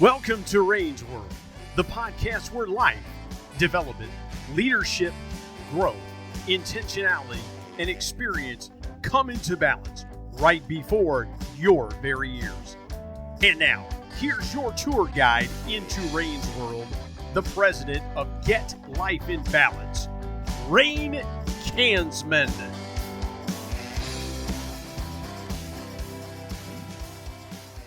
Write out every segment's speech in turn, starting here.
Welcome to Rain's World, the podcast where life, development, leadership, growth, intentionality, and experience come into balance right before your very ears. And now, here's your tour guide into Rain's World, the president of Get Life in Balance, Rain Kansman.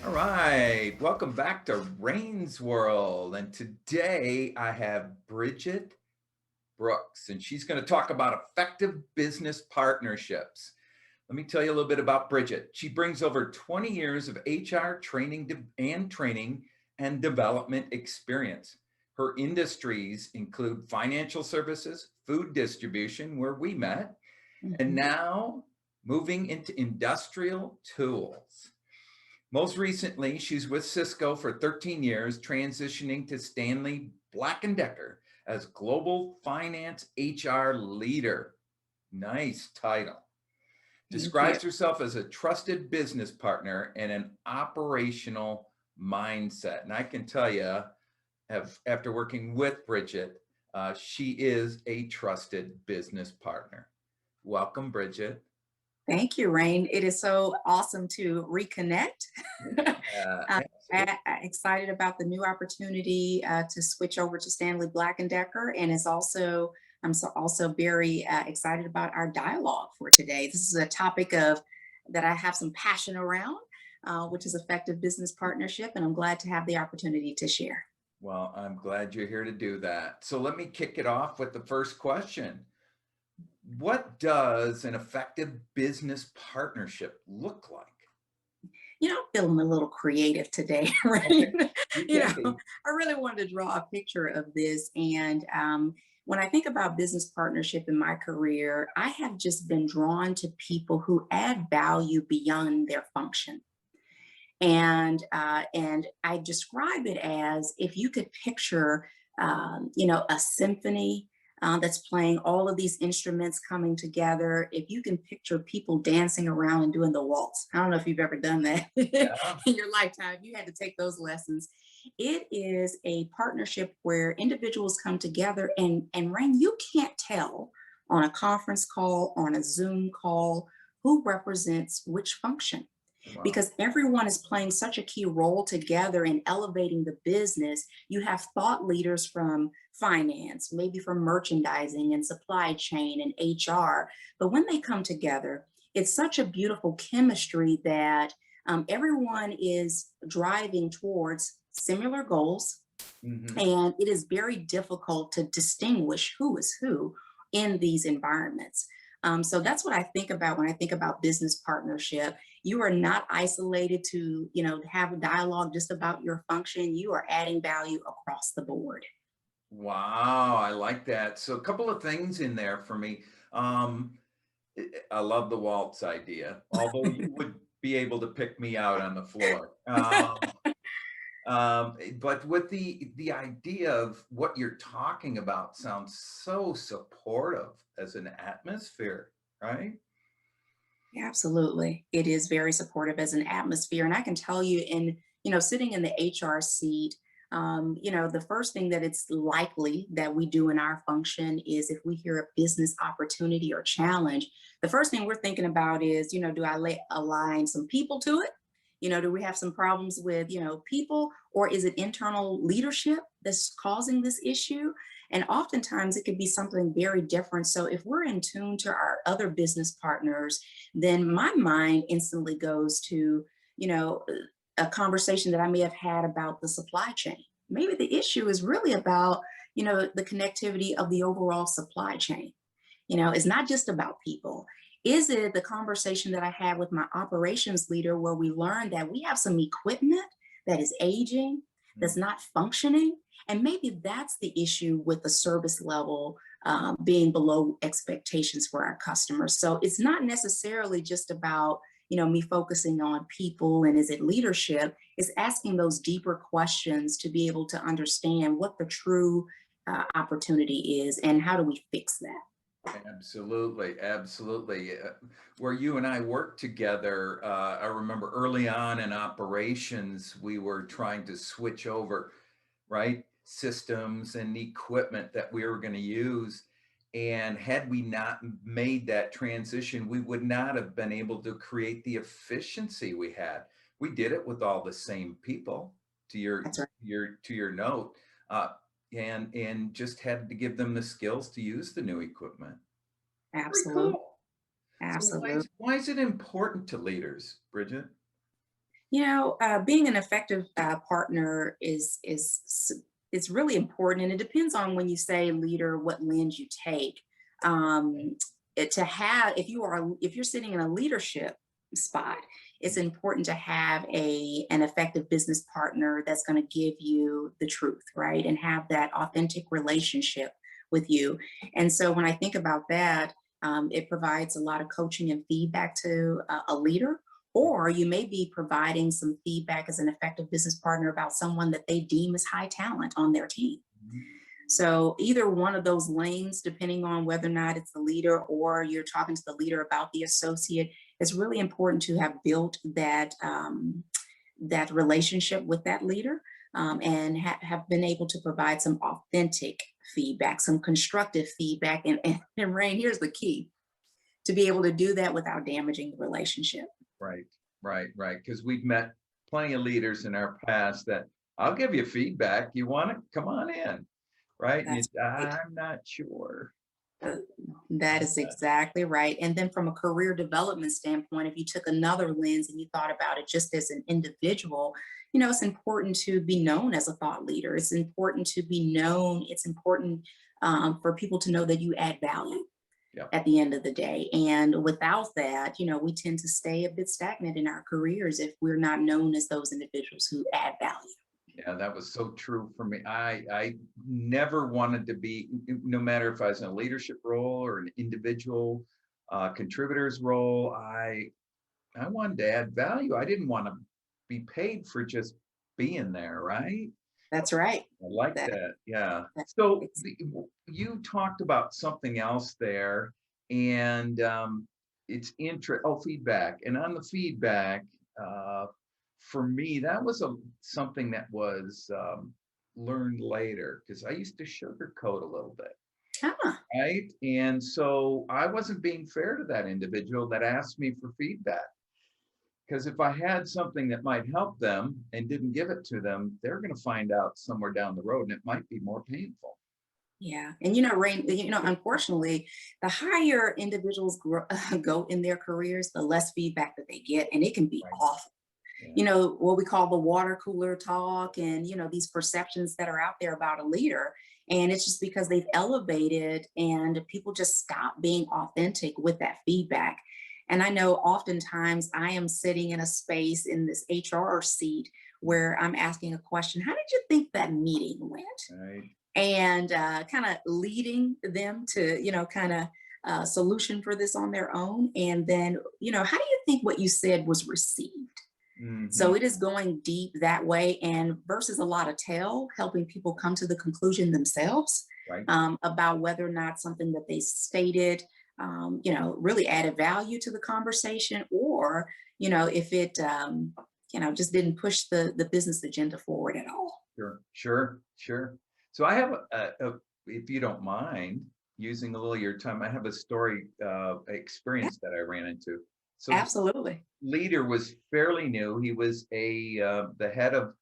All right, welcome back to Rain's World. And today I have Bridgette Brooks, and she's going to talk about effective business partnerships. Let me tell you a little bit about Bridgette. She brings over 20 years of HR training and development experience. Her industries include financial services, food distribution, where we met, and now moving into industrial tools. Most recently, she's with Cisco for 13 years, transitioning to Stanley Black & Decker as Global Finance HR Leader. Nice title. Describes herself as a trusted business partner and an operational mindset. And I can tell you, after working with Bridgette, she is a trusted business partner. Welcome, Bridgette. Thank you, Rain. It is so awesome to reconnect. I'm excited about the new opportunity to switch over to Stanley Black & Decker, and I'm also very excited about our dialogue for today. This is a topic that I have some passion around, which is effective business partnership, and I'm glad to have the opportunity to share. Well, I'm glad you're here to do that. So let me kick it off with the first question. What does an effective business partnership look like? I'm feeling a little creative today, right? I really wanted to draw a picture of this. And when I think about business partnership in my career, I have just been drawn to people who add value beyond their function. And I describe it as if you could picture, a symphony that's playing all of these instruments coming together. If you can picture people dancing around and doing the waltz, I don't know if you've ever done that in your lifetime. You had to take those lessons. It is a partnership where individuals come together and Rain, you can't tell on a conference call, on a Zoom call, who represents which function. Wow. Because everyone is playing such a key role together in elevating the business. You have thought leaders from finance, maybe from merchandising and supply chain and HR. But when they come together, it's such a beautiful chemistry that everyone is driving towards similar goals. Mm-hmm. And it is very difficult to distinguish who is who in these environments. So that's what I think about when I think about business partnership. You are not isolated to, have a dialogue just about your function. You are adding value across the board. Wow, I like that. So a couple of things in there for me. I love the waltz idea, although you would be able to pick me out on the floor. But with the idea of what you're talking about sounds so supportive as an atmosphere, right? Absolutely. It is very supportive as an atmosphere. And I can tell you sitting in the HR seat, the first thing that it's likely that we do in our function is if we hear a business opportunity or challenge, the first thing we're thinking about is, do I align some people to it? Do we have some problems with, people, or is it internal leadership that's causing this issue? And oftentimes it could be something very different. So if we're in tune to our other business partners, then my mind instantly goes to, a conversation that I may have had about the supply chain. Maybe the issue is really about, the connectivity of the overall supply chain. It's not just about people. Is it the conversation that I had with my operations leader where we learned that we have some equipment that is aging, that's not functioning? And maybe that's the issue with the service level being below expectations for our customers. So it's not necessarily just about, me focusing on people and is it leadership. It's asking those deeper questions to be able to understand what the true opportunity is and how do we fix that. Absolutely, absolutely. Where you and I worked together, I remember early on in operations, we were trying to switch over, right, systems and equipment that we were going to use. And had we not made that transition, we would not have been able to create the efficiency we had. We did it with all the same people, to That's right. your note, uh, and just had to give them the skills to use the new equipment. Very Absolutely. cool. So Absolutely. why is it important to leaders, Bridget? Being an effective partner is really important, and it depends on when you say leader, what lens you take. To have, if you're sitting in a leadership spot, it's important to have an effective business partner that's going to give you the truth, right, and have that authentic relationship with you. And so when I think about that, it provides a lot of coaching and feedback to a leader, or you may be providing some feedback as an effective business partner about someone that they deem as high talent on their team. Mhm. So, either one of those lanes, depending on whether or not it's the leader or you're talking to the leader about the associate, it's really important to have built that relationship with that leader, and have been able to provide some authentic feedback, some constructive feedback. And Rain, here's the key, to be able to do that without damaging the relationship. Right, right. Because we've met plenty of leaders in our past that I'll give you feedback. You want it? Come on in, right? And you, That's right. I'm not sure. Uh, That is exactly right. And then from a career development standpoint, if you took another lens and you thought about it just as an individual, it's important to be known as a thought leader. It's important to be known. It's important for people to know that you add value Yeah, at the end of the day. And without that, we tend to stay a bit stagnant in our careers if we're not known as those individuals who add value. yeah, that was so true for me. I never wanted to be, no matter if I was in a leadership role or an individual contributor's role. I wanted to add value. I didn't want to be paid for just being there, right? That's right. I like That, that. Yeah. that So it's you talked about something else there, and it's interest. Oh, feedback. And on the feedback, uh, for me, that was something that was learned later because I used to sugarcoat a little bit, ah, right? And so I wasn't being fair to that individual that asked me for feedback. Because if I had something that might help them and didn't give it to them, they're going to find out somewhere down the road and it might be more painful. yeah. And Rain, unfortunately, the higher individuals go in their careers, the less feedback that they get, and it can be Right. awful. Yeah. What we call the water cooler talk, and these perceptions that are out there about a leader. And it's just because they've elevated and people just stop being authentic with that feedback. And I know oftentimes I am sitting in a space in this HR seat where I'm asking a question: how did you think that meeting went? Right. And kind of leading them to kind of solution for this on their own. And then how do you think what you said was received? Hmm. So it is going deep that way, and versus a lot of tell, helping people come to the conclusion themselves Right. about whether or not something that they stated really added value to the conversation, or if it just didn't push the business agenda forward at all. Sure. So I have if you don't mind using a little of your time, I have a story Yeah, experience that I ran into. So this absolutely. leader was fairly new. He was the head of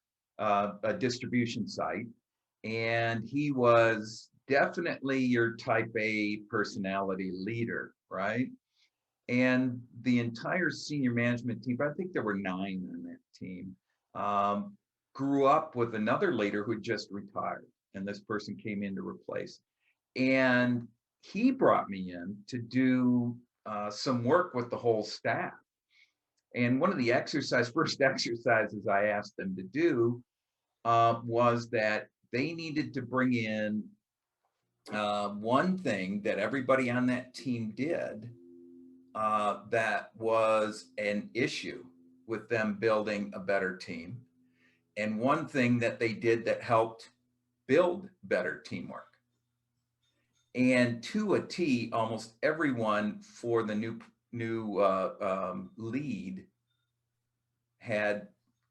a distribution site, and he was definitely your type A personality leader, right? And the entire senior management team, I think there were 9 on that team, um, grew up with another leader who just retired, and this person came in to replace. And he brought me in to do some work with the whole staff. And one of the first exercises I asked them to do was that they needed to bring in one thing that everybody on that team did that was an issue with them building a better team, and one thing that they did that helped build better teamwork. And to a T, almost everyone for the new lead had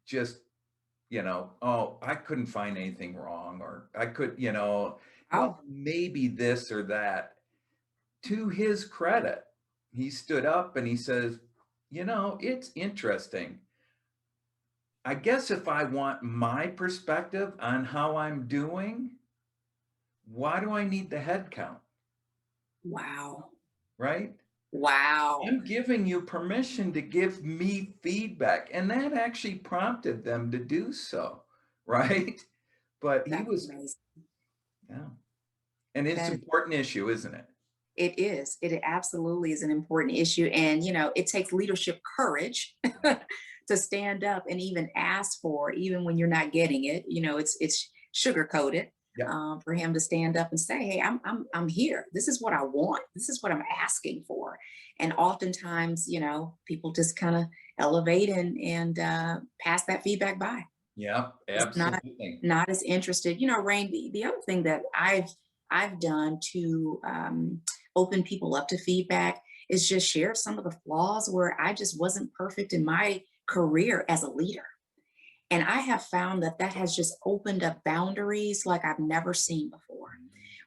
just, oh, I couldn't find anything wrong, or I could, Oh, well, maybe this or that. To his credit, he stood up and he says, it's interesting. I guess if I want my perspective on how I'm doing, why do I need the head count? wow. Right? Wow. I'm giving you permission to give me feedback. And that actually prompted them to do so. Right? But he That's was, amazing. yeah. And it's an That important issue, isn't it? it is. It absolutely is an important issue. And, it takes leadership courage to stand up and even ask for, even when you're not getting it. It's sugar coated Yeah. for him to stand up and say, "Hey, I'm here. This is what I want. This is what I'm asking for." And oftentimes, people just kind of elevate and pass that feedback by. Yeah, Just not absolutely. not as interested. Rain, the other thing that I've done to open people up to feedback is just share some of the flaws where I just wasn't perfect in my career as a leader. And I have found that that has just opened up boundaries like I've never seen before.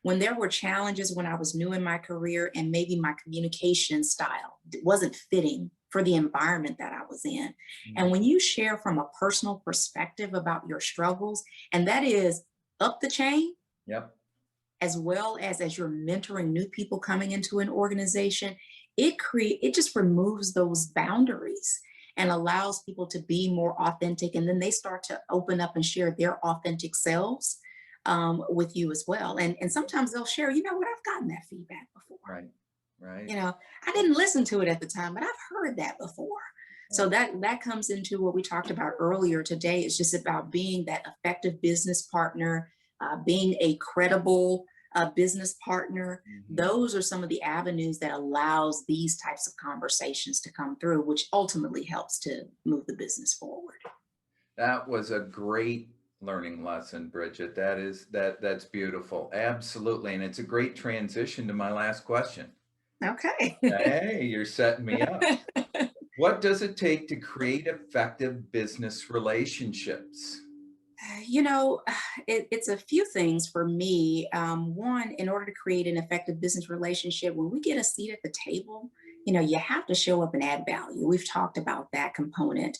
When there were challenges when I was new in my career and maybe my communication style wasn't fitting for the environment that I was in. And Mhm. when you share from a personal perspective about your struggles, and that is up the chain, Yep. as well as you're mentoring new people coming into an organization, it just removes those boundaries and allows people to be more authentic, and then they start to open up and share their authentic selves with you as well. And sometimes they'll share, what, I've gotten that feedback before. Right. Right. I didn't listen to it at the time, but I've heard that before. So Right. that comes into what we talked about earlier today. It's just about being that effective business partner, being a credible business partner. Mhm. Those are some of the avenues that allows these types of conversations to come through, which ultimately helps to move the business forward. That was a great learning lesson, Bridget. That's beautiful. Absolutely. And it's a great transition to my last question. Okay. Hey, you're setting me up. What does it take to create effective business relationships? You know, it's a few things for me. One, in order to create an effective business relationship, when we get a seat at the table, you have to show up and add value. We've talked about that component.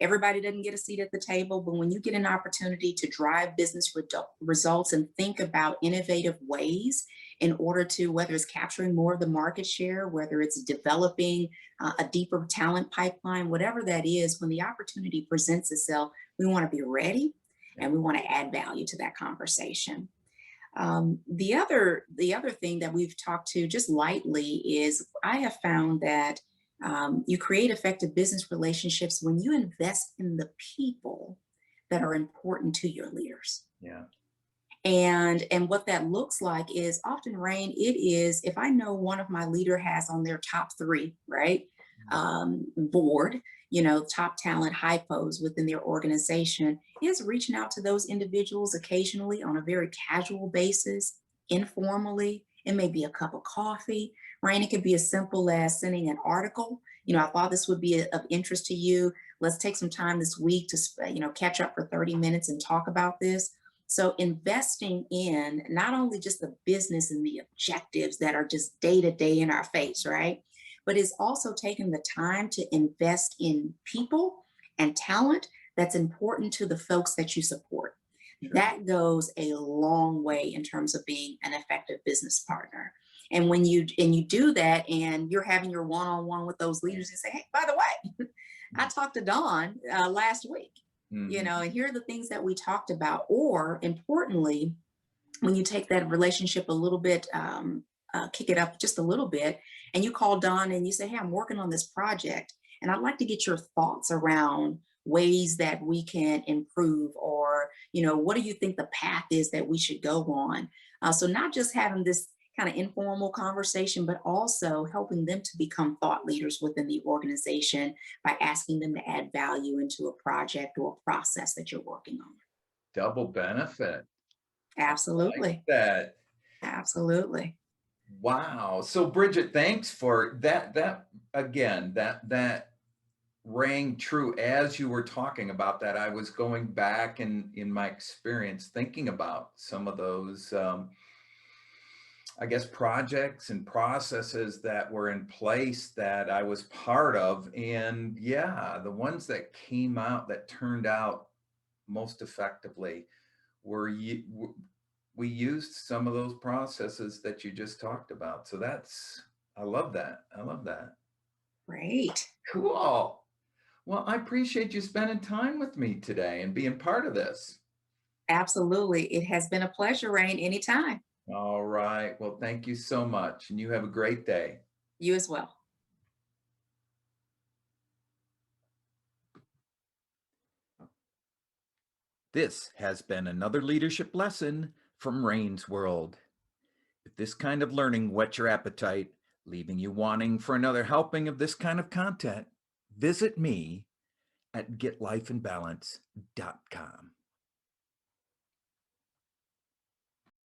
Everybody doesn't get a seat at the table, but when you get an opportunity to drive business results and think about innovative ways in order to, whether it's capturing more of the market share, whether it's developing a deeper talent pipeline, whatever that is, when the opportunity presents itself, we want to be ready Yeah. and we want to add value to that conversation. The other thing that we've talked to just lightly is I have found that you create effective business relationships when you invest in the people that are important to your leaders. Yeah. And what that looks like is often, Rain, it is if I know one of my leader has on their top three, right? Board, top talent hypos within their organization, is reaching out to those individuals occasionally on a very casual basis, informally. It may be a cup of coffee, right? It could be as simple as sending an article. I thought this would be of interest to you. Let's take some time this week to, catch up for 30 minutes and talk about this. So investing in not only just the business and the objectives that are just day to day in our face, right? But it's also taking the time to invest in people and talent that's important to the folks that you support. Sure. That goes a long way in terms of being an effective business partner. And when you do that and you're having your one-on-one with those leaders and say, hey, by the way, I talked to Dawn last week, Mhm. and here are the things that we talked about. Or importantly, when you take that relationship a little bit, kick it up just a little bit, and you call Don and you say, hey, I'm working on this project, and I'd like to get your thoughts around ways that we can improve, or, what do you think the path is that we should go on? So not just having this kind of informal conversation, but also helping them to become thought leaders within the organization by asking them to add value into a project or a process that you're working on. Double benefit. I like Absolutely. that. Absolutely. Wow. So Bridgette, thanks for that. That again, that rang true as you were talking about that. I was going back in my experience thinking about some of those I guess projects and processes that were in place that I was part of. And yeah, the ones that came out that turned out most effectively were we used some of those processes that you just talked about. So that's, I love that. I love that. Great. Cool. Well, I appreciate you spending time with me today and being part of this. Absolutely. It has been a pleasure, Rain, anytime. All right. Well, thank you so much. And you have a great day. You as well. This has been another leadership lesson from Rain's World. If this kind of learning whets your appetite, leaving you wanting for another helping of this kind of content, visit me at getlifeandbalance.com.